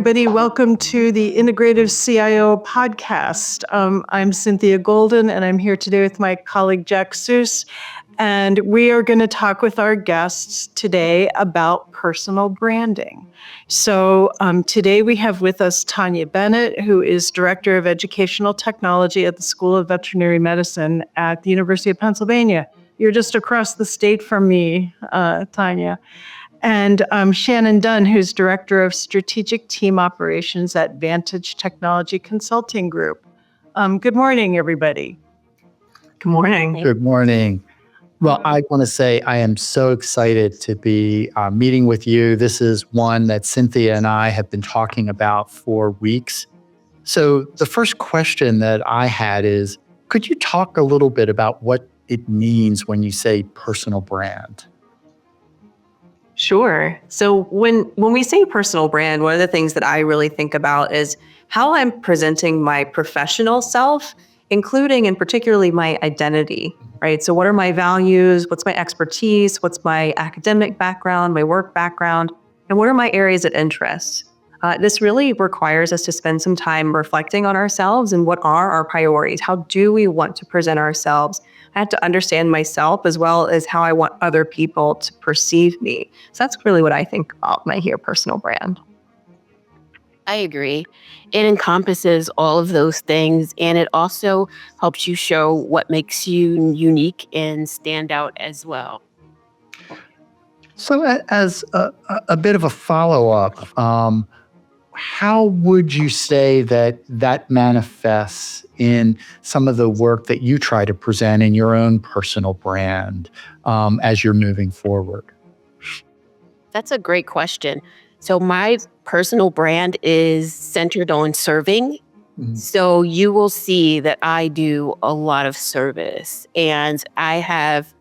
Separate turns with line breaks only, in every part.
everybody. Welcome to the Integrative CIO podcast. I'm Cynthia Golden, and I'm here today with my colleague, Jack Suess. And we are going to talk with our guests today about personal branding. So today we have with us Tonya Bennett, who is Director of Educational Technology at the School of Veterinary Medicine at the University of Pennsylvania. You're just across the state from me, Tonya. And Shannon Dunn, who's Director of Strategic Team Operations at Vantage Technology Consulting Group. Good morning, everybody.
Good morning.
Good morning. Well, I want to say I am so excited to be meeting with you. This is one that Cynthia and I have been talking about for weeks. So the first question that I had is, could you talk a little bit about what it means when you say personal brand?
Sure. So when we say personal brand, one of the things that I really think about is how I'm presenting my professional self, including and particularly my identity, right? So what are my values? What's my expertise? What's my academic background, my work background? And what are my areas of interest? This really requires us to spend some time reflecting on ourselves and what are our priorities? How do we want to present ourselves? I have to understand myself as well as how I want other people to perceive me. So that's really what I think about when I hear personal brand.
I agree. It encompasses all of those things, and it also helps you show what makes you unique and stand out as well.
So as a bit of a follow-up, how would you say that manifests in some of the work that you try to present in your own personal brand as you're moving forward?
That's a great question. So my personal brand is centered on serving. Mm-hmm. So you will see that I do a lot of service, and I have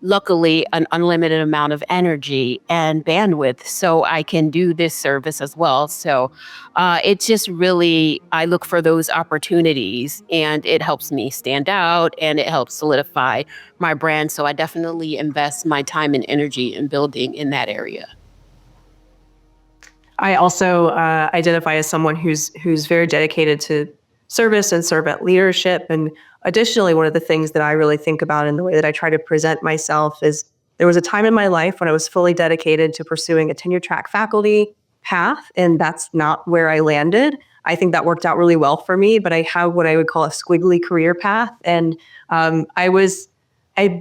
luckily an unlimited amount of energy and bandwidth, so I can do this service as well. So it's just really, I look for those opportunities, and it helps me stand out, and it helps solidify my brand. So I definitely invest my time and energy in building in that area.
I also identify as someone who's very dedicated to service and servant leadership. And additionally, one of the things that I really think about in the way that I try to present myself is there was a time in my life when I was fully dedicated to pursuing a tenure track faculty path, and that's not where I landed. I think that worked out really well for me, but I have what I would call a squiggly career path. And I've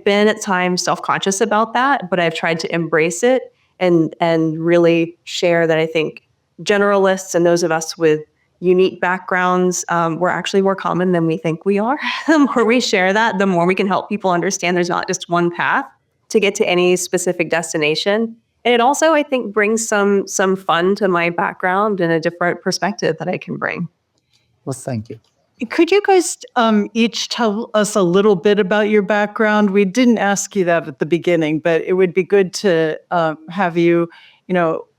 been at times self-conscious about that, but I've tried to embrace it and really share that I think generalists and those of us with unique backgrounds, we're actually more common than we think we are. The more we share that, the more we can help people understand there's not just one path to get to any specific destination. And it also, I think, brings some fun to my background and a different perspective that I can bring.
Well, thank you.
Could you guys each tell us a little bit about your background? We didn't ask you that at the beginning, but it would be good to have you,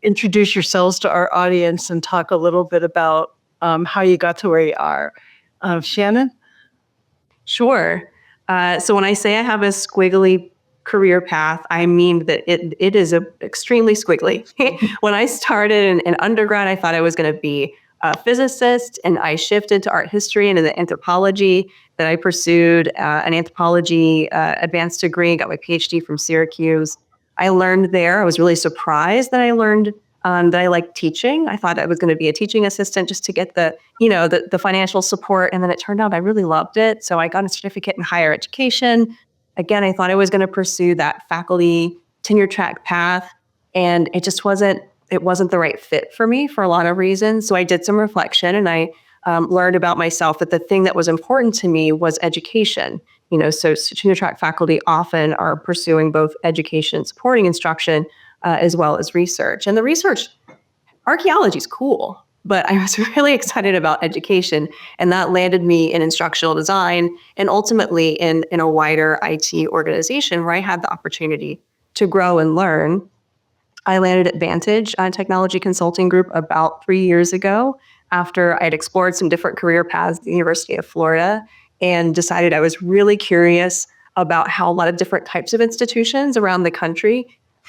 introduce yourselves to our audience and talk a little bit about how you got to where you are. Shannon?
Sure. So when I say I have a squiggly career path, I mean that it is extremely squiggly. When I started in undergrad, I thought I was going to be a physicist, and I shifted to art history and into anthropology. Then I pursued an anthropology advanced degree, got my PhD from Syracuse. I learned there. I was really surprised that I learned that I liked teaching. I thought I was going to be a teaching assistant just to get the financial support. And then it turned out I really loved it. So I got a certificate in higher education. Again, I thought I was going to pursue that faculty tenure track path. And it just wasn't the right fit for me for a lot of reasons. So I did some reflection, and I learned about myself that the thing that was important to me was education. So tenure track faculty often are pursuing both education, supporting instruction, as well as research. And the research, archaeology is cool, but I was really excited about education, and that landed me in instructional design and ultimately in a wider IT organization where I had the opportunity to grow and learn. I landed at Vantage Technology Consulting Group about 3 years ago after I'd explored some different career paths at the University of Florida and decided I was really curious about how a lot of different types of institutions around the country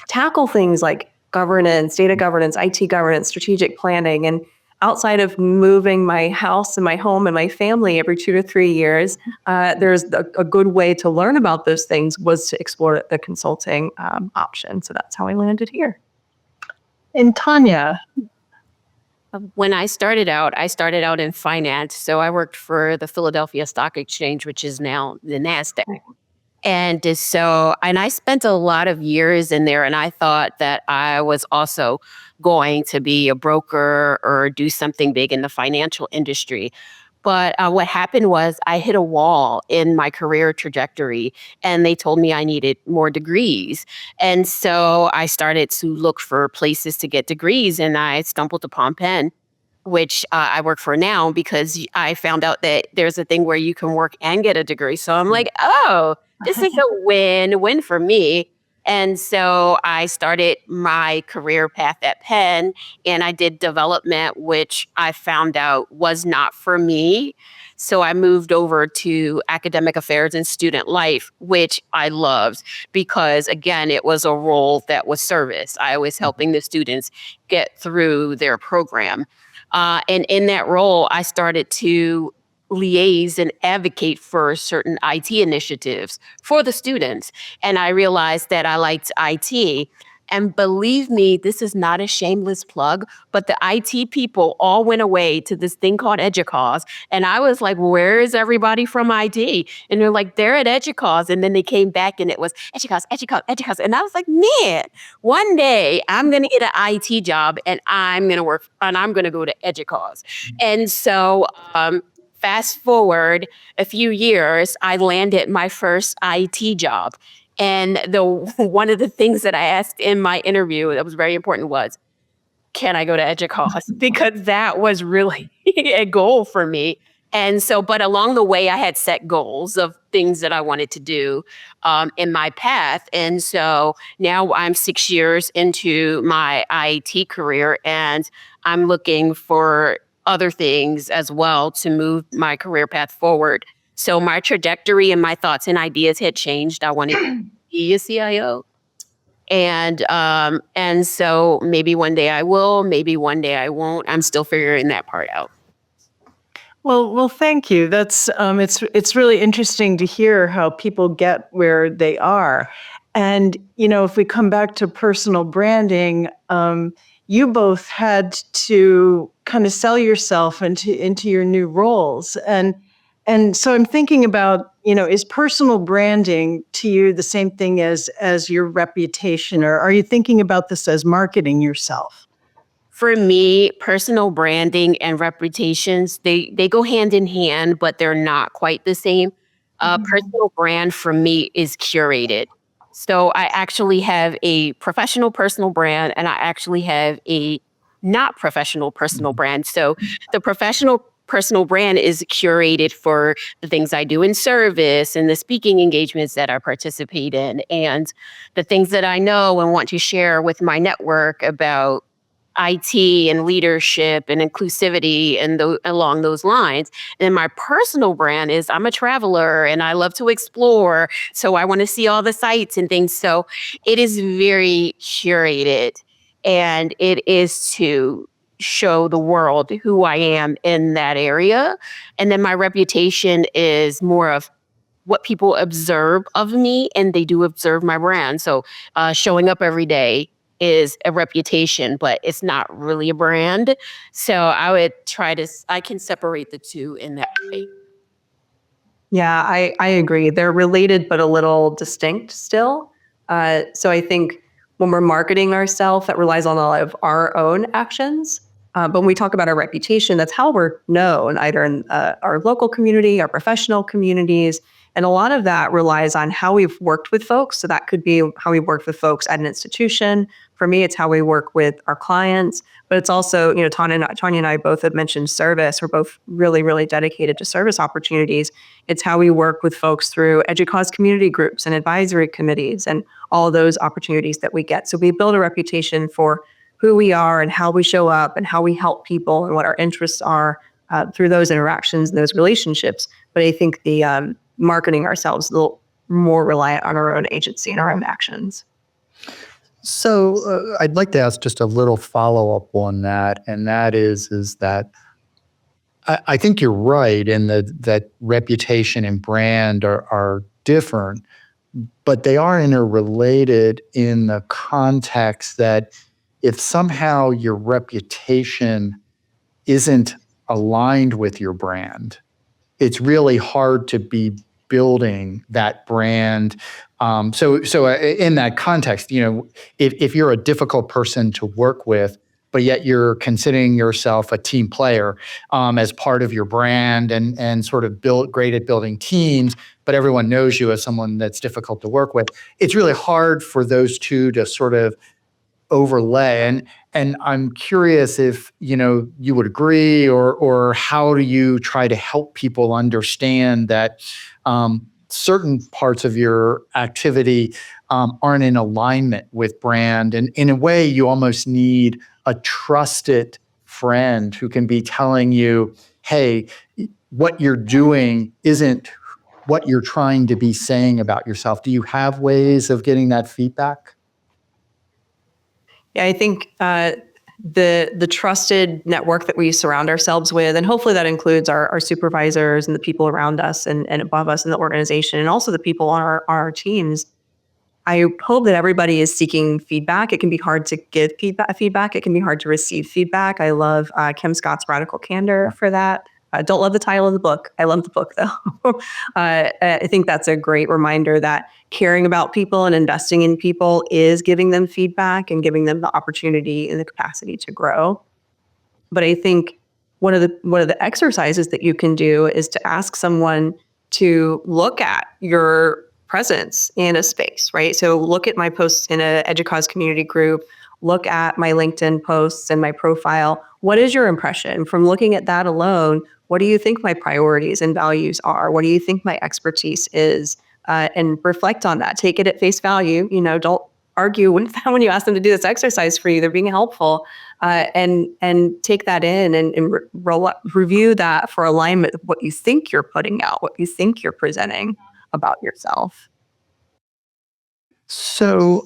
tackle things like governance, data governance, IT governance, strategic planning. And outside of moving my house and my home and my family every 2 to 3 years, there's a good way to learn about those things was to explore the consulting option. So that's how I landed here.
And Tonya,
When I started out in finance. So I worked for the Philadelphia Stock Exchange, which is now the NASDAQ. And I spent a lot of years in there, and I thought that I was also going to be a broker or do something big in the financial industry. But what happened was I hit a wall in my career trajectory, and they told me I needed more degrees. And so I started to look for places to get degrees, and I stumbled upon Penn, which I work for now, because I found out that there's a thing where you can work and get a degree. So I'm like, oh, this is a win-win for me. And so I started my career path at Penn, and I did development, which I found out was not for me. So I moved over to academic affairs and student life, which I loved because, again, it was a role that was service. I was helping the students get through their program. And in that role, I started to liaise and advocate for certain IT initiatives for the students. And I realized that I liked IT. And believe me, this is not a shameless plug, but the IT people all went away to this thing called EDUCAUSE. And I was like, where is everybody from IT? And they're like, they're at EDUCAUSE. And then they came back and it was EDUCAUSE, EDUCAUSE, EDUCAUSE. And I was like, man, one day I'm going to get an IT job and I'm going to work and I'm going to go to EDUCAUSE. And so, fast forward a few years, I landed my first IT job. And one of the things that I asked in my interview that was very important was, can I go to EDUCAUSE? Because that was really a goal for me. And so, but along the way, I had set goals of things that I wanted to do in my path. And so now I'm 6 years into my IT career, and I'm looking for other things as well to move my career path forward. So my trajectory and my thoughts and ideas had changed. I wanted to be a CIO. And so maybe one day I will, maybe one day I won't. I'm still figuring that part out.
well, thank you. That's it's really interesting to hear how people get where they are. And if we come back to personal branding, you both had to kind of sell yourself into your new roles. And so I'm thinking about, is personal branding to you the same thing as your reputation, or are you thinking about this as marketing yourself?
For me, personal branding and reputations, they go hand in hand, but they're not quite the same. Personal brand for me is curated. So I actually have a professional personal brand, and I actually have a not professional personal brand. So the professional personal brand is curated for the things I do in service and the speaking engagements that I participate in, and the things that I know and want to share with my network about IT and leadership and inclusivity and along those lines. And my personal brand is I'm a traveler and I love to explore. So I want to see all the sites and things. So it is very curated, and it is to show the world who I am in that area. And then my reputation is more of what people observe of me, and they do observe my brand. So showing up every day is a reputation, but it's not really a brand. So I can separate the two in that way.
Yeah, I agree. They're related, but a little distinct still. So I think when we're marketing ourselves, that relies on a lot of our own actions. But when we talk about our reputation, that's how we're known, either in our local community, our professional communities. And a lot of that relies on how we've worked with folks. So that could be how we worked with folks at an institution. For me, it's how we work with our clients. But it's also, Tonya and I both have mentioned service. We're both really, really dedicated to service opportunities. It's how we work with folks through EDUCAUSE community groups and advisory committees and all those opportunities that we get. So we build a reputation for who we are and how we show up and how we help people and what our interests are through those interactions and those relationships. But I think the marketing ourselves a little more reliant on our own agency and our own actions.
So I'd like to ask just a little follow-up on that, and that is that I think you're right in that reputation and brand are different, but they are interrelated in the context that if somehow your reputation isn't aligned with your brand, it's really hard to be building that brand. So in that context, if you're a difficult person to work with, but yet you're considering yourself a team player as part of your brand and sort of great at building teams, but everyone knows you as someone that's difficult to work with, it's really hard for those two to sort of overlay. And I'm curious if you would agree, or how do you try to help people understand that certain parts of your activity aren't in alignment with brand, and in a way you almost need a trusted friend who can be telling you, hey, what you're doing isn't what you're trying to be saying about yourself. Do you have ways of getting that feedback?
Yeah, I think the trusted network that we surround ourselves with, and hopefully that includes our supervisors and the people around us and above us in the organization, and also the people on our teams. I hope that everybody is seeking feedback. It can be hard to give feedback. It can be hard to receive feedback. I love Kim Scott's Radical Candor for that. Don't love the title of the book. I love the book, though. I think that's a great reminder that caring about people and investing in people is giving them feedback and giving them the opportunity and the capacity to grow. But I think one of the exercises that you can do is to ask someone to look at your presence in a space, right? So look at my posts in a EDUCAUSE community group, look at my LinkedIn posts and my profile. What is your impression? From looking at that alone, what do you think my priorities and values are? What do you think my expertise is? And reflect on that. Take it at face value. Don't argue with them when you ask them to do this exercise for you. They're being helpful. And take that in and review that for alignment with what you think you're putting out, what you think you're presenting about yourself.
So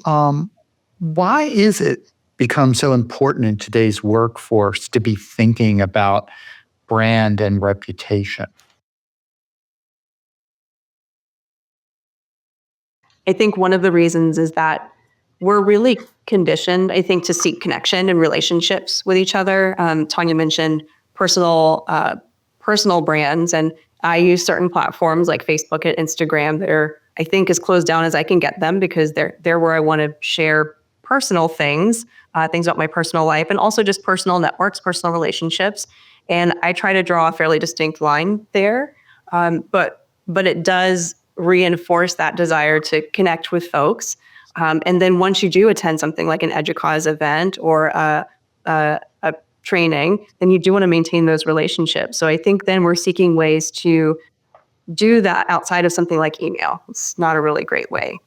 why is it become so important in today's workforce to be thinking about brand and reputation?
I think one of the reasons is that we're really conditioned, I think, to seek connection and relationships with each other. Tonya mentioned personal brands, and I use certain platforms like Facebook and Instagram that are, I think, as closed down as I can get them, because they're where I want to share personal things about my personal life, and also just personal networks, personal relationships. And I try to draw a fairly distinct line there, but it does reinforce that desire to connect with folks. And then once you do attend something like an EDUCAUSE event or a training, then you do want to maintain those relationships. So I think then we're seeking ways to do that outside of something like email. It's not a really great way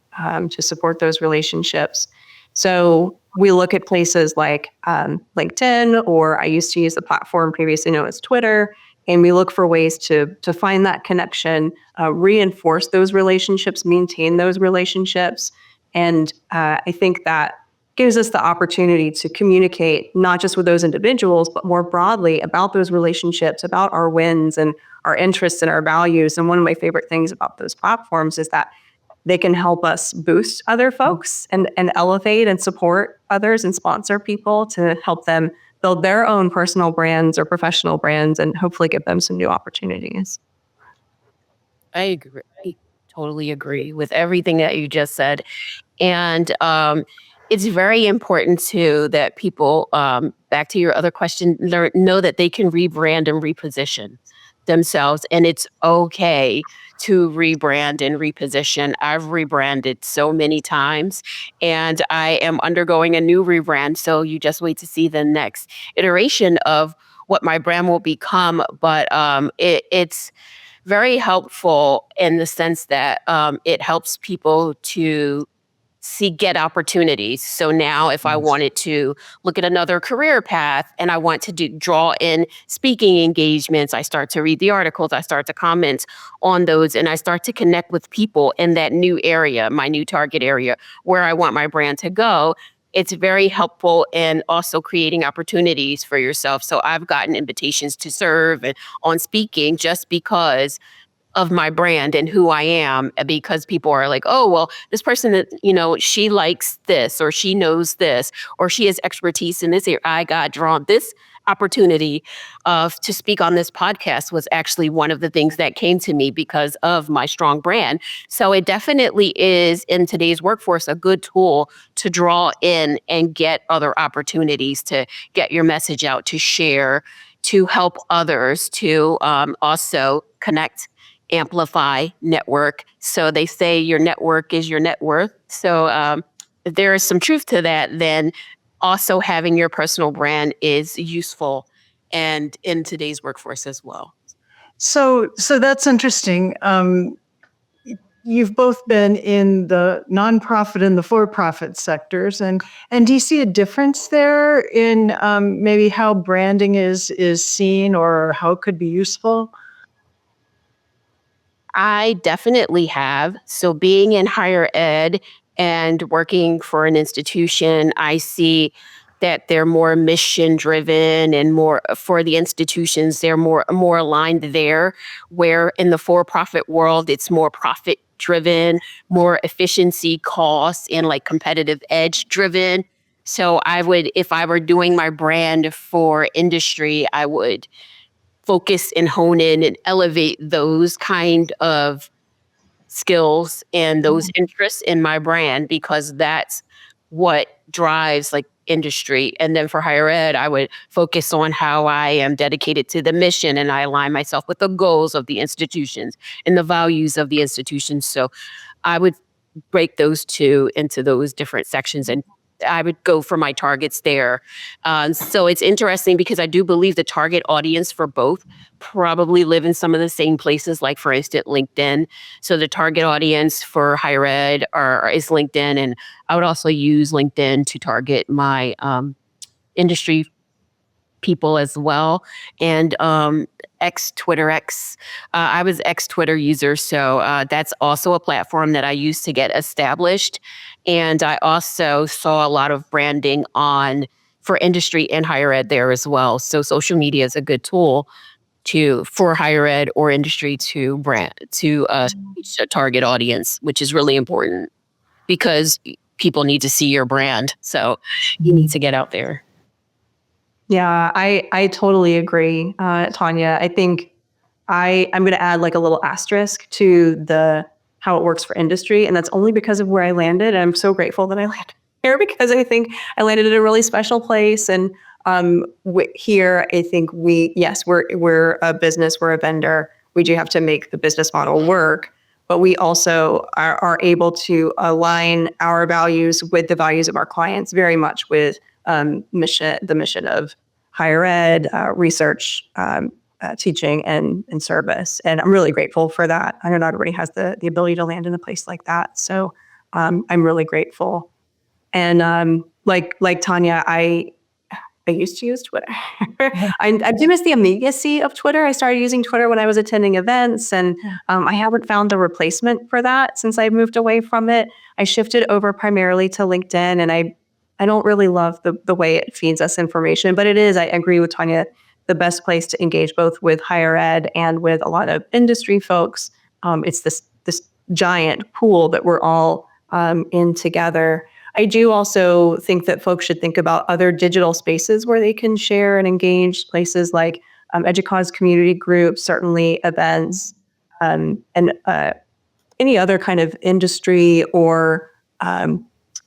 to support those relationships. So we look at places like LinkedIn, or I used to use the platform previously known as Twitter, and we look for ways to find that connection, reinforce those relationships, maintain those relationships. And I think that gives us the opportunity to communicate not just with those individuals, but more broadly about those relationships, about our wins and our interests and our values. And one of my favorite things about those platforms is that they can help us boost other folks and elevate and support others and sponsor people to help them build their own personal brands or professional brands, and hopefully give them some new opportunities.
I agree. Totally agree with everything that you just said. And it's very important too that people, back to your other question, know that they can rebrand and reposition themselves. And it's okay to rebrand and reposition. I've rebranded so many times, and I am undergoing a new rebrand. So you just wait to see the next iteration of what my brand will become. But it's very helpful in the sense that it helps people to get opportunities. So now if I wanted to look at another career path and I want to draw in speaking engagements, I start to read the articles, I start to comment on those, and I start to connect with people in that new area, my new target area, where I want my brand to go. it's very helpful in also creating opportunities for yourself. So I've gotten invitations to serve and on speaking just because of my brand and who I am, because people are like, oh, well, this person that, she likes this, or she knows this, or she has expertise in this area. I got drawn. This opportunity to speak on this podcast was actually one of the things that came to me because of my strong brand. So it definitely is, in today's workforce, a good tool to draw in and get other opportunities to get your message out, to share, to help others, to also connect, amplify, network. So they say your network is your net worth. So there is some truth to that. Then also having your personal brand is useful and in today's workforce as well.
So that's interesting. You've both been in the nonprofit and the for-profit sectors, and do you see a difference there in maybe how branding is seen or how it could be useful?
I definitely have. So being in higher ed and working for an institution, I see that they're more mission driven, and more for the institutions, they're more aligned there, where in the for-profit world, it's more profit driven, more efficiency, costs, and like competitive edge driven. So I would, if I were doing my brand for industry, I would focus and hone in and elevate those kind of skills and those interests in my brand, because that's what drives like industry. And then for higher ed, I would focus on how I am dedicated to the mission, and I align myself with the goals of the institutions and the values of the institutions. So I would break those two into those different sections, and I would go for my targets there. So it's interesting because I do believe the target audience for both probably live in some of the same places, like for instance, LinkedIn. So the target audience for higher ed is LinkedIn. And I would also use LinkedIn to target my industry people as well. And Twitter X. I was Twitter user, so that's also a platform that I used to get established. And I also saw a lot of branding for industry and higher ed there as well. So social media is a good tool for higher ed or industry to brand, to reach a target audience, which is really important because people need to see your brand. So you need to get out there.
Yeah, I totally agree, Tonya. I think I'm going to add like a little asterisk to how it works for industry, and that's only because of where I landed. And I'm so grateful that I landed here, because I think I landed in a really special place. And here, I think we're a business, we're a vendor. We do have to make the business model work, but we also are able to align our values with the values of our clients, very much with the mission of higher ed, research, teaching, and service. And I'm really grateful for that. I know not everybody has the ability to land in a place like that. So I'm really grateful. And like Tonya, I used to use Twitter. I do miss the immediacy of Twitter. I started using Twitter when I was attending events, and I haven't found a replacement for that since I moved away from it. I shifted over primarily to LinkedIn, and I don't really love the way it feeds us information, but it is, I agree with Tonya, the best place to engage both with higher ed and with a lot of industry folks. It's this giant pool that we're all in together. I do also think that folks should think about other digital spaces where they can share and engage, places like EDUCAUSE community groups, certainly events, and any other kind of industry or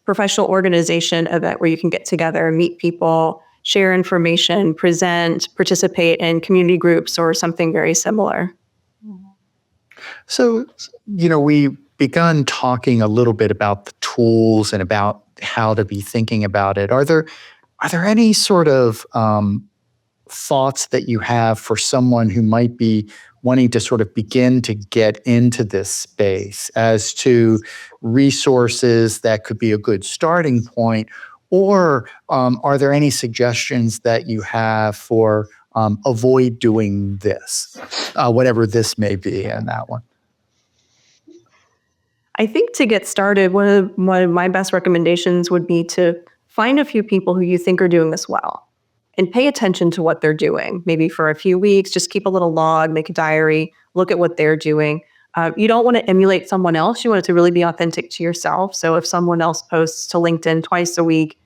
professional organization event where you can get together, meet people, share information, present, participate in community groups or something very similar.
So, we begun talking a little bit about the tools and about how to be thinking about it. Are there any sort of thoughts that you have for someone who might be wanting to sort of begin to get into this space as to resources that could be a good starting point? Or are there any suggestions that you have for avoid doing this, whatever this may be in that one?
I think to get started, one of my best recommendations would be to find a few people who you think are doing this well and pay attention to what they're doing. Maybe for a few weeks, just keep a little log, make a diary, look at what they're doing. You don't want to emulate someone else. You want it to really be authentic to yourself. So if someone else posts to LinkedIn twice a week,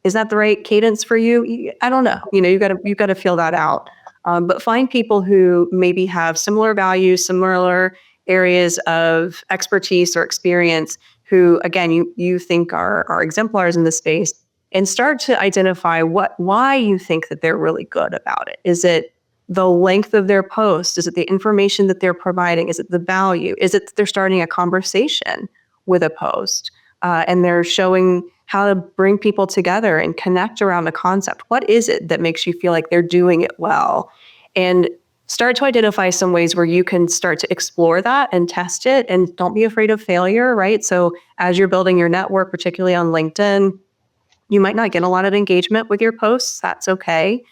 is that the right cadence for you? I don't know. You got to feel that out. But find people who maybe have similar values, similar areas of expertise or experience, who again you think are exemplars in the space, and start to identify why you think that they're really good about it. Is it the length of their post? Is it the information that they're providing? Is it the value? Is it that they're starting a conversation with a post and they're showing how to bring people together and connect around a concept? What is it that makes you feel like they're doing it well? And start to identify some ways where you can start to explore that and test it, and don't be afraid of failure, right? So as you're building your network, particularly on LinkedIn, you might not get a lot of engagement with your posts. That's okay.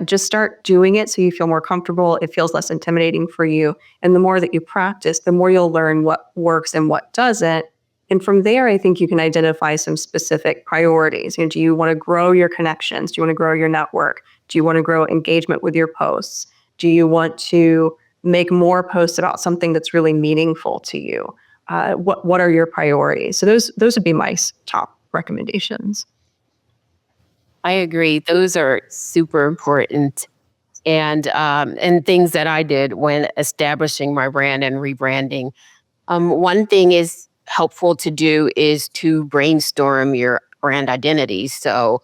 Just start doing it so you feel more comfortable. It feels less intimidating for you. And the more that you practice, the more you'll learn what works and what doesn't. And from there, I think you can identify some specific priorities. Do you want to grow your connections? Do you want to grow your network? Do you want to grow engagement with your posts? Do you want to make more posts about something that's really meaningful to you? What are your priorities? So those would be my top recommendations.
I agree. Those are super important, and things that I did when establishing my brand and rebranding. One thing is helpful to do is to brainstorm your brand identity. So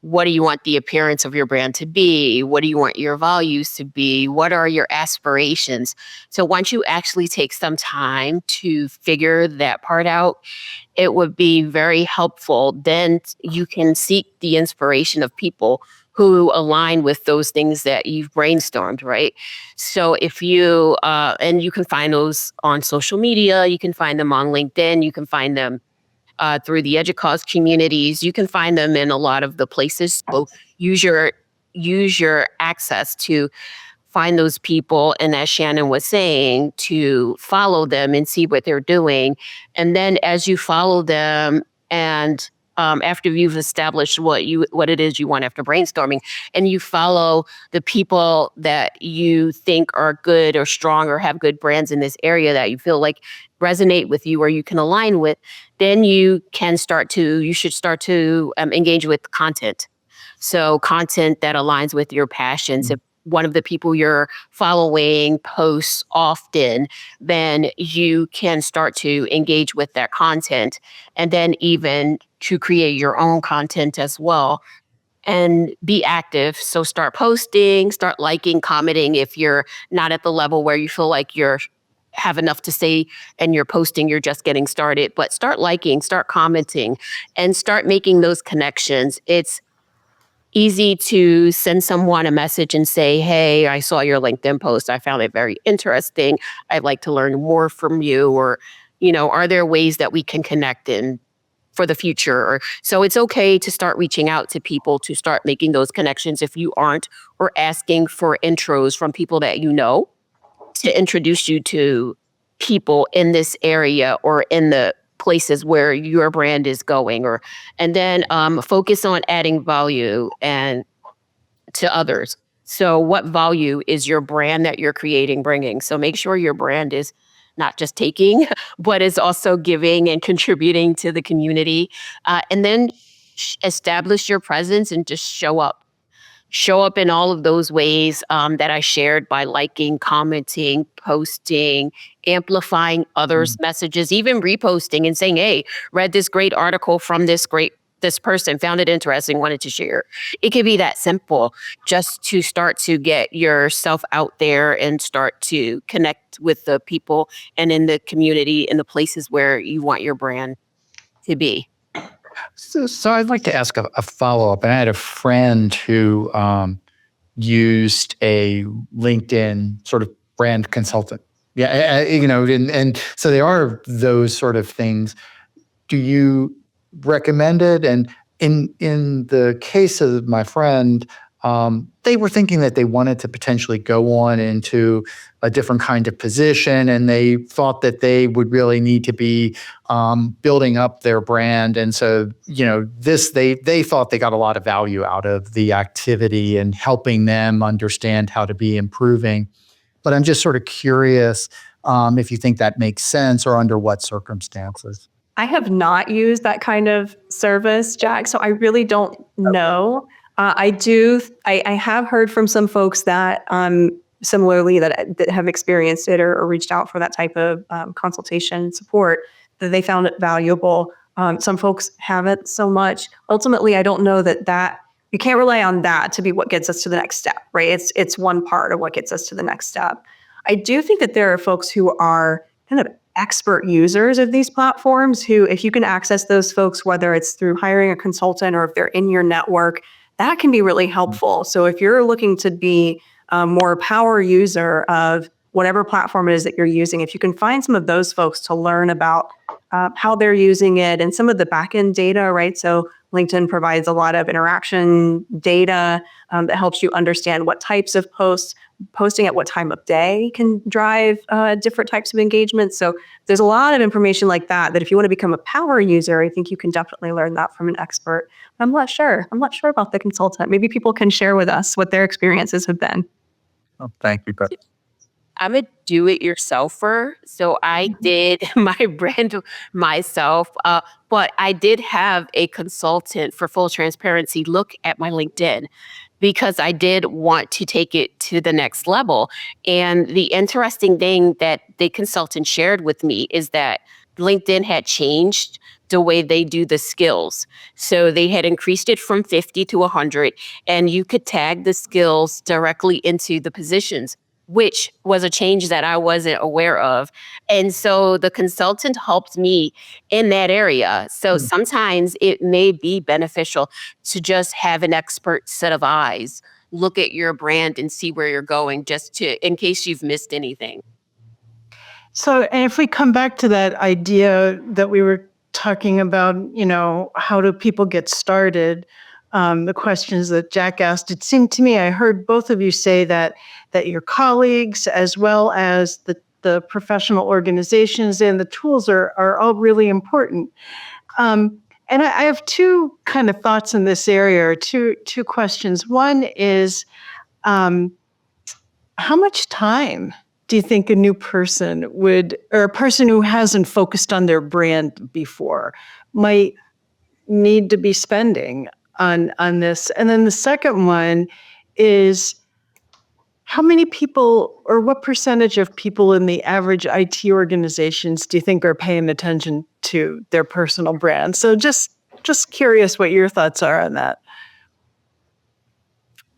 what do you want the appearance of your brand to be? What do you want your values to be? What are your aspirations? So once you actually take some time to figure that part out, it would be very helpful. Then you can seek the inspiration of people who align with those things that you've brainstormed, right? So if you, and you can find those on social media, you can find them on LinkedIn, you can find them through the EDUCAUSE communities. You can find them in a lot of the places. So use your access to find those people, and as Shannon was saying, to follow them and see what they're doing. And then as you follow them, and after you've established what it is you want after brainstorming, and you follow the people that you think are good or strong or have good brands in this area that you feel like resonate with you or you can align with, then you should start to engage with content. So content that aligns with your passions. If one of the people you're following posts often, then you can start to engage with that content, and then even to create your own content as well. And be active. So start posting, start liking, commenting. If you're not at the level where you feel like you're have enough to say and you're posting, you're just getting started, but start liking, start commenting, and start making those connections. It's easy to send someone a message and say, hey, I saw your LinkedIn post. I found it very interesting. I'd like to learn more from you. Or, are there ways that we can connect in for the future? Or so it's okay to start reaching out to people, to start making those connections if you aren't, or asking for intros from people that you know to introduce you to people in this area or in the places where your brand is going. And then focus on adding value and to others. So what value is your brand that you're creating bringing? So make sure your brand is not just taking, but is also giving and contributing to the community. And then establish your presence and just show up. Show up in all of those ways that I shared, by liking, commenting, posting, amplifying others' messages, even reposting and saying, hey, read this great article from this person, found it interesting, wanted to share. It could be that simple, just to start to get yourself out there and start to connect with the people and in the community, in the places where you want your brand to be.
So I'd like to ask a follow-up. And I had a friend who used a LinkedIn sort of brand consultant. Yeah, and so there are those sort of things. Do you recommend it? And in the case of my friend, they were thinking that they wanted to potentially go on into a different kind of position, and they thought that they would really need to be building up their brand. And so, they thought they got a lot of value out of the activity and helping them understand how to be improving. But I'm just sort of curious if you think that makes sense or under what circumstances.
I have not used that kind of service, Jack, so I really don't know. I have heard from some folks that similarly that have experienced it or reached out for that type of consultation support, that they found it valuable. Some folks haven't so much. Ultimately, I don't know that you can't rely on that to be what gets us to the next step, right? It's one part of what gets us to the next step. I do think that there are folks who are kind of expert users of these platforms who, if you can access those folks, whether it's through hiring a consultant or if they're in your network, that can be really helpful. So if you're looking to be a more power user of whatever platform it is that you're using, if you can find some of those folks to learn about how they're using it and some of the backend data, right? So LinkedIn provides a lot of interaction data that helps you understand what types of posting at what time of day can drive different types of engagement. So there's a lot of information like that if you want to become a power user, I think you can definitely learn that from an expert. I'm not sure about the consultant. Maybe people can share with us what their experiences have been.
Oh, thank you, Beth.
I'm a do-it-yourselfer, so I did my brand myself, but I did have a consultant, for full transparency, look at my LinkedIn because I did want to take it to the next level. And the interesting thing that the consultant shared with me is that LinkedIn had changed the way they do the skills. So they had increased it from 50 to 100, and you could tag the skills directly into the positions, which was a change that I wasn't aware of. And so the consultant helped me in that area. So sometimes it may be beneficial to just have an expert set of eyes, look at your brand and see where you're going, in case you've missed anything.
So, and if we come back to that idea that we were talking about, how do people get started? The questions that Jack asked, it seemed to me, I heard both of you say that your colleagues, as well as the professional organizations and the tools are all really important. And I have two kind of thoughts in this area, or two questions. One is, how much time do you think a new person or a person who hasn't focused on their brand before, might need to be spending on this? And then the second one is, how many people or what percentage of people in the average IT organizations do you think are paying attention to their personal brand? So just curious what your thoughts are on that.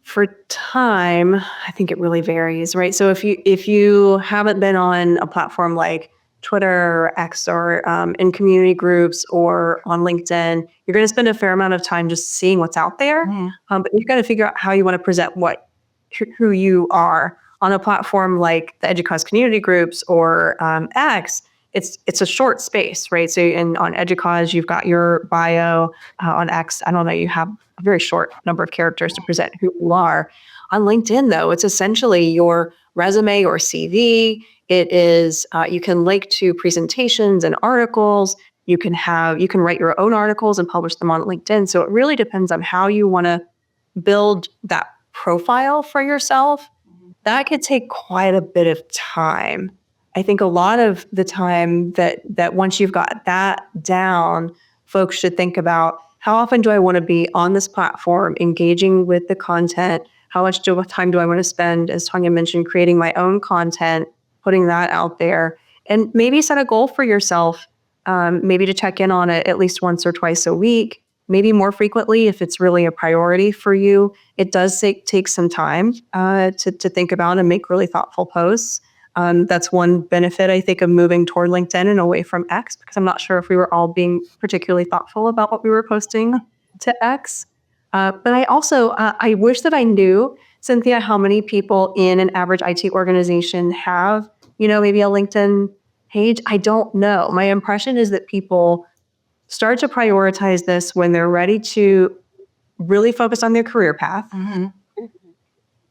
For time, I think it really varies, right? So if you haven't been on a platform like Twitter or X or in community groups or on LinkedIn, you're going to spend a fair amount of time just seeing what's out there. But you've got to figure out how you want to present who you are on a platform like the EDUCAUSE community groups or X. It's a short space, right? So on EDUCAUSE, you've got your bio. On X, I don't know, you have a very short number of characters to present who you are. On LinkedIn, though, it's essentially your resume or CV. It is, you can link to presentations and articles. You can write your own articles and publish them on LinkedIn. So it really depends on how you want to build that profile for yourself. That could take quite a bit of time. I think a lot of the time that once you've got that down, folks should think about, how often do I want to be on this platform, engaging with the content? How much time do I want to spend, as Tonya mentioned, creating my own content, putting that out there? And maybe set a goal for yourself, maybe to check in on it at least once or twice a week, maybe more frequently if it's really a priority for you. It does take some time to think about and make really thoughtful posts. That's one benefit, I think, of moving toward LinkedIn and away from X, because I'm not sure if we were all being particularly thoughtful about what we were posting to X. But I also, I wish that I knew, Cynthia, how many people in an average IT organization have, maybe a LinkedIn page. I don't know. My impression is that people start to prioritize this when they're ready to really focus on their career path.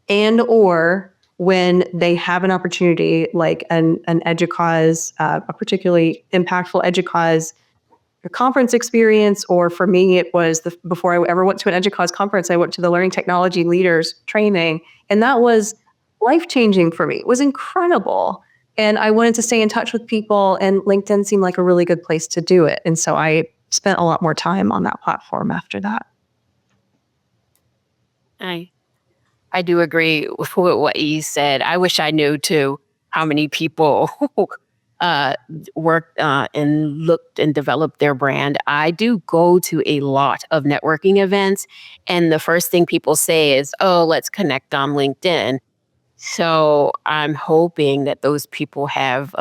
and or when they have an opportunity like an EDUCAUSE, a particularly impactful EDUCAUSE conference experience, or for me, it was before I ever went to an EDUCAUSE conference, I went to the Learning Technology Leaders training, and that was life-changing for me. It was incredible. And I wanted to stay in touch with people, and LinkedIn seemed like a really good place to do it. And so I spent a lot more time on that platform after that.
I do agree with what you said. I wish I knew too how many people worked and looked and developed their brand. I do go to a lot of networking events, and the first thing people say is, "Oh, let's connect on LinkedIn." So I'm hoping that those people have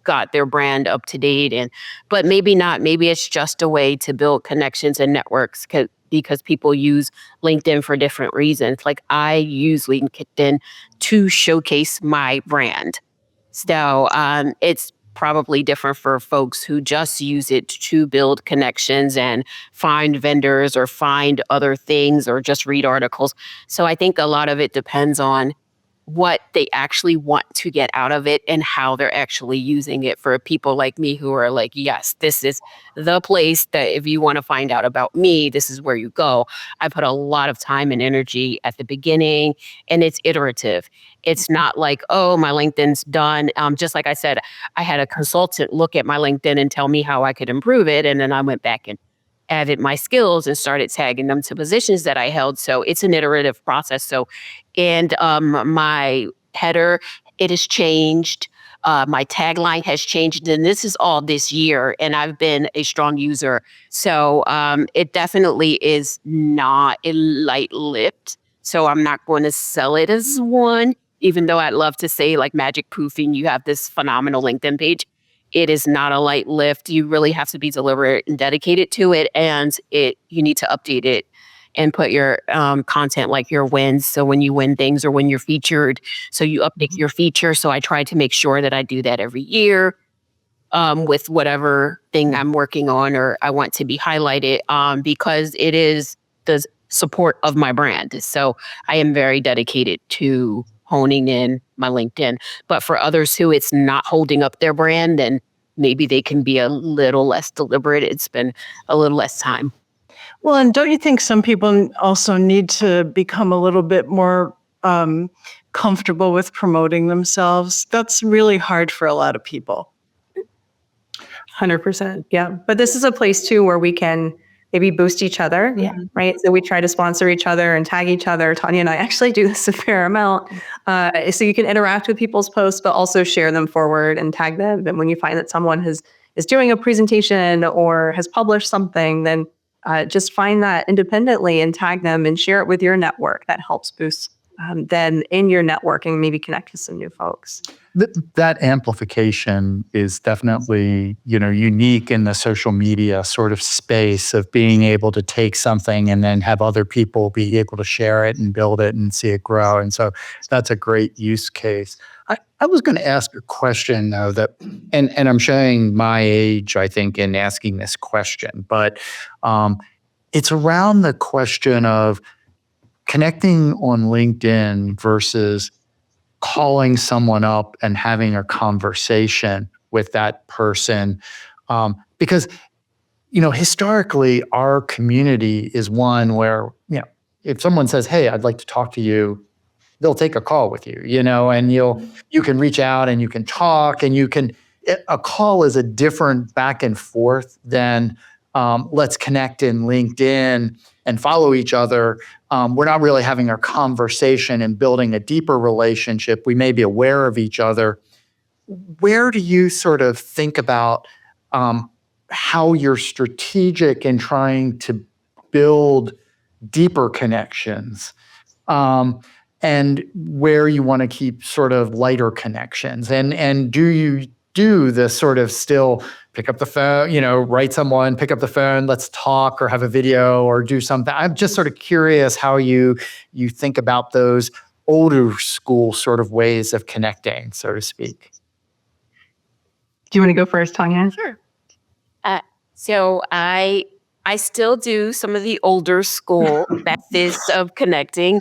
got their brand up to date, but maybe not. Maybe it's just a way to build connections and networks because people use LinkedIn for different reasons. Like I use LinkedIn to showcase my brand. So it's probably different for folks who just use it to build connections and find vendors or find other things or just read articles. So I think a lot of it depends on what they actually want to get out of it and how they're actually using it. For people like me who are like, yes, this is the place that if you want to find out about me, this is where you go. I put a lot of time and energy at the beginning, and it's iterative. It's not like, oh, my LinkedIn's done. Just like I said, I had a consultant look at my LinkedIn and tell me how I could improve it. And then I went back and added my skills and started tagging them to positions that I held. So it's an iterative process. So, and my header, it has changed. My tagline has changed, and this is all this year, and I've been a strong user. So it definitely is not a light lift. So I'm not going to sell it as one, even though I'd love to say like magic poofing, you have this phenomenal LinkedIn page. It is not a light lift. You really have to be deliberate and dedicated to it, and you need to update it and put your content like your wins. So when you win things or when you're featured, so you update your feature. So I try to make sure that I do that every year with whatever thing I'm working on or I want to be highlighted because it is the support of my brand. So I am very dedicated to honing in my LinkedIn. But for others who it's not holding up their brand, then maybe they can be a little less deliberate. It's been a little less time.
Well, and don't you think some people also need to become a little bit more comfortable with promoting themselves? That's really hard for a lot of people.
100%. Yeah. But this is a place too where we can maybe boost each other. Yeah. Right. So we try to sponsor each other and tag each other. Tonya and I actually do this a fair amount. So you can interact with people's posts, but also share them forward and tag them. And when you find that someone is doing a presentation or has published something, then just find that independently and tag them and share it with your network. That helps boost then in your networking, maybe connect with some new folks.
That amplification is definitely, unique in the social media sort of space of being able to take something and then have other people be able to share it and build it and see it grow. And so that's a great use case. I was going to ask a question though and I'm showing my age, I think, in asking this question, but it's around the question of connecting on LinkedIn versus calling someone up and having a conversation with that person. Because, historically, our community is one where, if someone says, hey, I'd like to talk to you, they'll take a call with you, and you can reach out and you can talk and a call is a different back and forth than let's connect in LinkedIn and follow each other. We're not really having a conversation and building a deeper relationship. We may be aware of each other. Where do you sort of think about how you're strategic in trying to build deeper connections and where you want to keep sort of lighter connections? And do you do the sort of still pick up the phone, write someone, pick up the phone, let's talk or have a video or do something? I'm just sort of curious how you think about those older school sort of ways of connecting, so to speak.
Do you want to go first, Tonya?
Sure. So I still do some of the older school methods of connecting.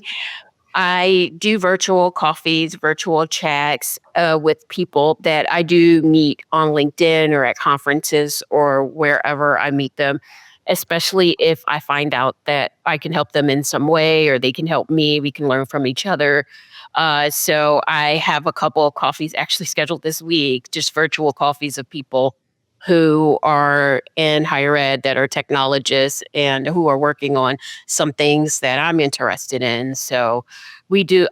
I do virtual coffees, virtual chats with people that I do meet on LinkedIn or at conferences or wherever I meet them, especially if I find out that I can help them in some way or they can help me. We can learn from each other. So I have a couple of coffees actually scheduled this week, just virtual coffees of people who are in higher ed that are technologists and who are working on some things that I'm interested in. So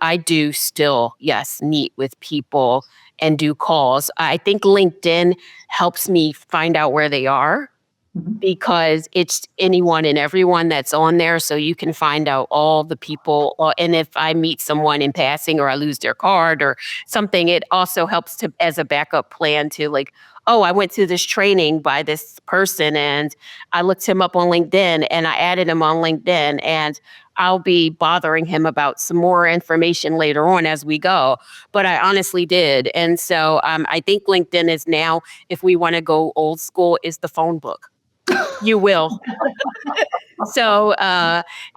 I do still, yes, meet with people and do calls. I think LinkedIn helps me find out where they are because it's anyone and everyone that's on there. So you can find out all the people. And if I meet someone in passing or I lose their card or something, it also helps to as a backup plan to like, oh, I went to this training by this person and I looked him up on LinkedIn and I added him on LinkedIn and I'll be bothering him about some more information later on as we go. But I honestly did. And so I think LinkedIn is now, if we want to go old school, is the phone book. You will. So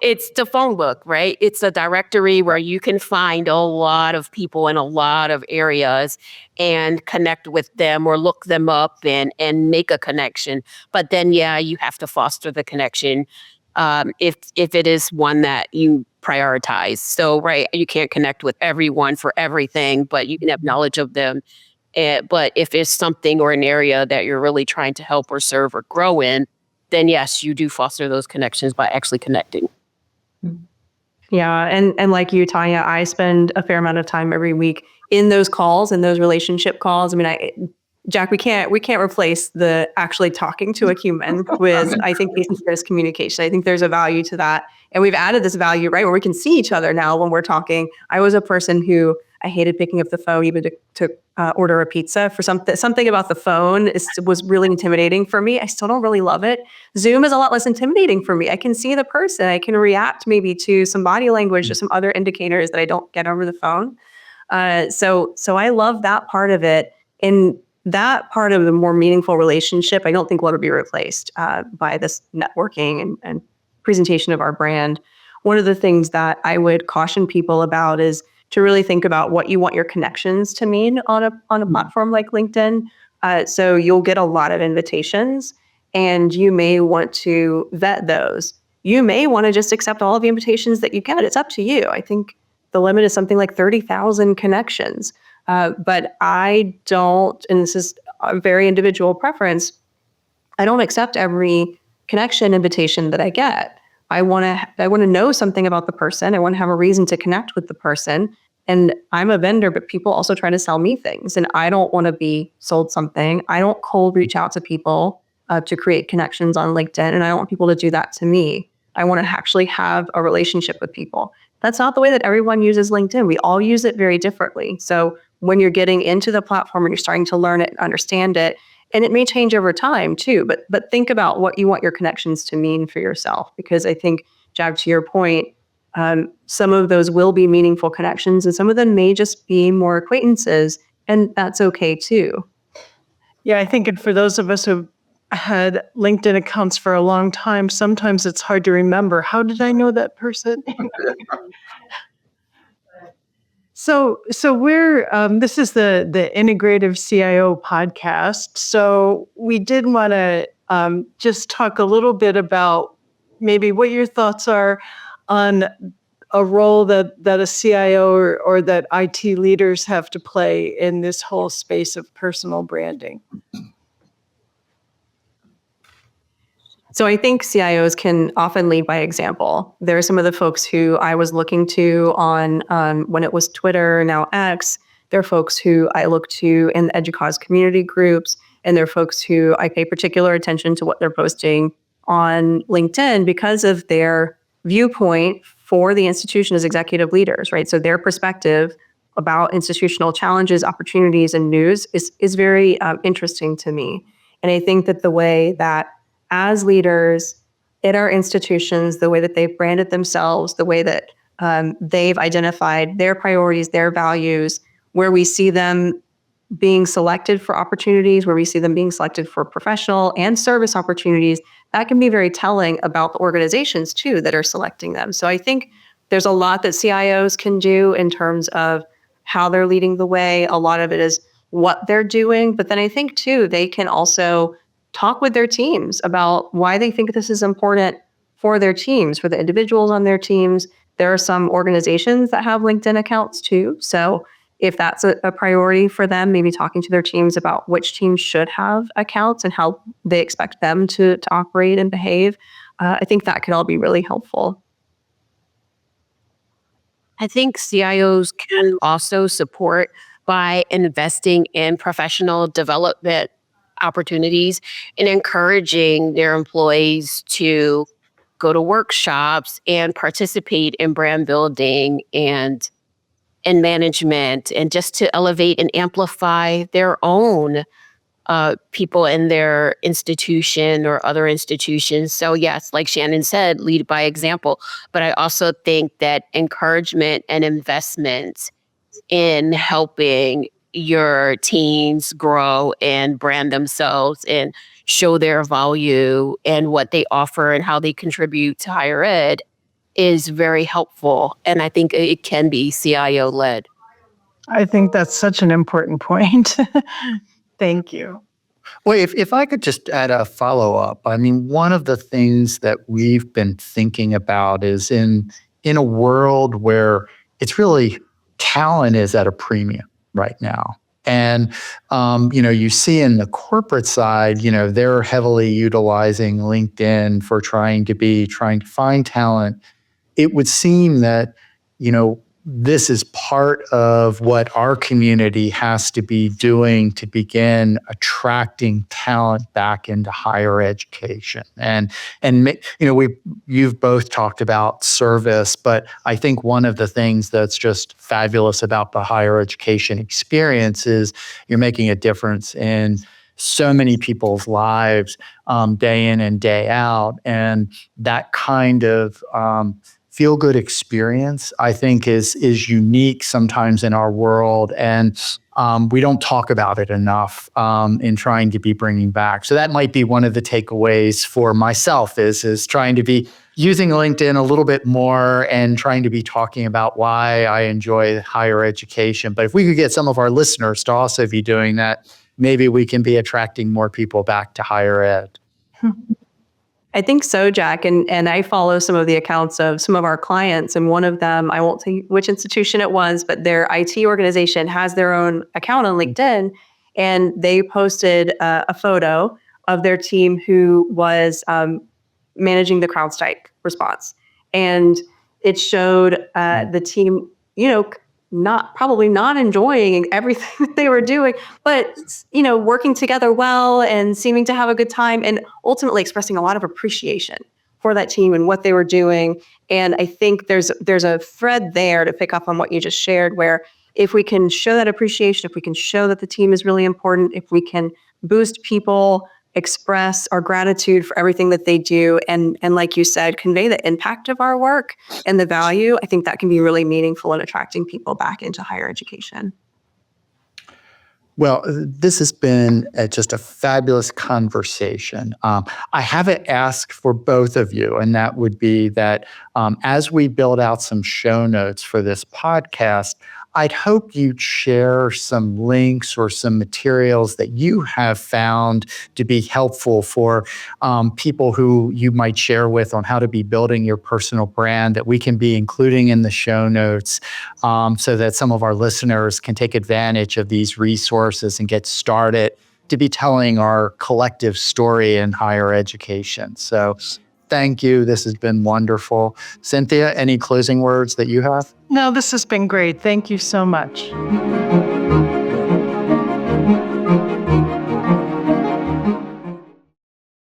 it's the phone book, right? It's a directory where you can find a lot of people in a lot of areas and connect with them or look them up and make a connection. But then, yeah, you have to foster the connection if it is one that you prioritize. So, right, you can't connect with everyone for everything, but you can have knowledge of them. But if it's something or an area that you're really trying to help or serve or grow in, then yes, you do foster those connections by actually connecting.
Yeah, and like you, Tonya, I spend a fair amount of time every week in those calls, in those relationship calls. I mean, Jack, we can't replace the actually talking to a human with, I think, face-to-face communication. I think there's a value to that. And we've added this value, right, where we can see each other now when we're talking. I was a person who I hated picking up the phone even to order a pizza for something about the phone was really intimidating for me. I still don't really love it. Zoom is a lot less intimidating for me. I can see the person. I can react maybe to some body language or some other indicators that I don't get over the phone. So I love that part of it. And that part of the more meaningful relationship, I don't think will ever be replaced by this networking and presentation of our brand. One of the things that I would caution people about is to really think about what you want your connections to mean on a platform like LinkedIn. So you'll get a lot of invitations and you may want to vet those. You may want to just accept all of the invitations that you get. It's up to you. I think the limit is something like 30,000 connections. But I don't, and this is a very individual preference, I don't accept every connection invitation that I get. I want to know something about the person. I want to have a reason to connect with the person. And I'm a vendor, but people also try to sell me things. And I don't want to be sold something. I don't cold reach out to people to create connections on LinkedIn. And I don't want people to do that to me. I want to actually have a relationship with people. That's not the way that everyone uses LinkedIn. We all use it very differently. So when you're getting into the platform and you're starting to learn it and understand it, and it may change over time too, but think about what you want your connections to mean for yourself. Because I think, Jack, to your point, some of those will be meaningful connections and some of them may just be more acquaintances, and that's okay too.
Yeah, I think for those of us who had LinkedIn accounts for a long time, sometimes it's hard to remember, how did I know that person? So we're this is the Integrative CIO podcast. So we did want to just talk a little bit about maybe what your thoughts are on a role that a CIO or that IT leaders have to play in this whole space of personal branding.
So I think CIOs can often lead by example. There are some of the folks who I was looking to on when it was Twitter, now X. There are folks who I look to in the EDUCAUSE community groups, and there are folks who I pay particular attention to what they're posting on LinkedIn because of their viewpoint for the institution as executive leaders, right? So their perspective about institutional challenges, opportunities, and news is very interesting to me. And I think that the way that as leaders in our institutions, the way that they've branded themselves, the way that they've identified their priorities, their values, where we see them being selected for opportunities, where we see them being selected for professional and service opportunities, that can be very telling about the organizations too that are selecting them. So I think there's a lot that CIOs can do in terms of how they're leading the way. A lot of it is what they're doing. But then I think, too, they can also talk with their teams about why they think this is important for their teams, for the individuals on their teams. There are some organizations that have LinkedIn accounts, too. So if that's a priority for them, maybe talking to their teams about which teams should have accounts and how they expect them to operate and behave, I think that could all be really helpful.
I think CIOs can also support by investing in professional development opportunities and encouraging their employees to go to workshops and participate in brand building and management, and just to elevate and amplify their own people in their institution or other institutions. So yes, like Shannon said, lead by example. But I also think that encouragement and investment in helping your teams grow and brand themselves and show their value and what they offer and how they contribute to higher ed is very helpful. And I think it can be CIO led.
I think that's such an important point. Thank you.
Well, if I could just add a follow-up. I mean, one of the things that we've been thinking about is in a world where it's really talent is at a premium right now. And, you see in the corporate side, they're heavily utilizing LinkedIn for trying to find talent. It would seem that, this is part of what our community has to be doing to begin attracting talent back into higher education. And you've both talked about service, but I think one of the things that's just fabulous about the higher education experience is you're making a difference in so many people's lives day in and day out. And that kind of feel-good experience, I think, is unique sometimes in our world, and we don't talk about it enough in trying to be bringing back. So that might be one of the takeaways for myself is trying to be using LinkedIn a little bit more and trying to be talking about why I enjoy higher education. But if we could get some of our listeners to also be doing that, maybe we can be attracting more people back to higher ed.
I think so, Jack. And I follow some of the accounts of some of our clients. And one of them, I won't say which institution it was, but their IT organization has their own account on LinkedIn. And they posted a photo of their team who was managing the CrowdStrike response. And it showed the team, probably not enjoying everything that they were doing, but, working together well and seeming to have a good time and ultimately expressing a lot of appreciation for that team and what they were doing. And I think there's a thread there to pick up on what you just shared, where if we can show that appreciation, if we can show that the team is really important, if we can boost people, express our gratitude for everything that they do, and like you said, convey the impact of our work and the value, I think that can be really meaningful in attracting people back into higher education.
Well, this has been just a fabulous conversation. I have to ask for both of you, and that would be that as we build out some show notes for this podcast, I'd hope you'd share some links or some materials that you have found to be helpful for people who you might share with on how to be building your personal brand that we can be including in the show notes so that some of our listeners can take advantage of these resources and get started to be telling our collective story in higher education. So thank you. This has been wonderful. Cynthia, any closing words that you have?
No, this has been great. Thank you so much.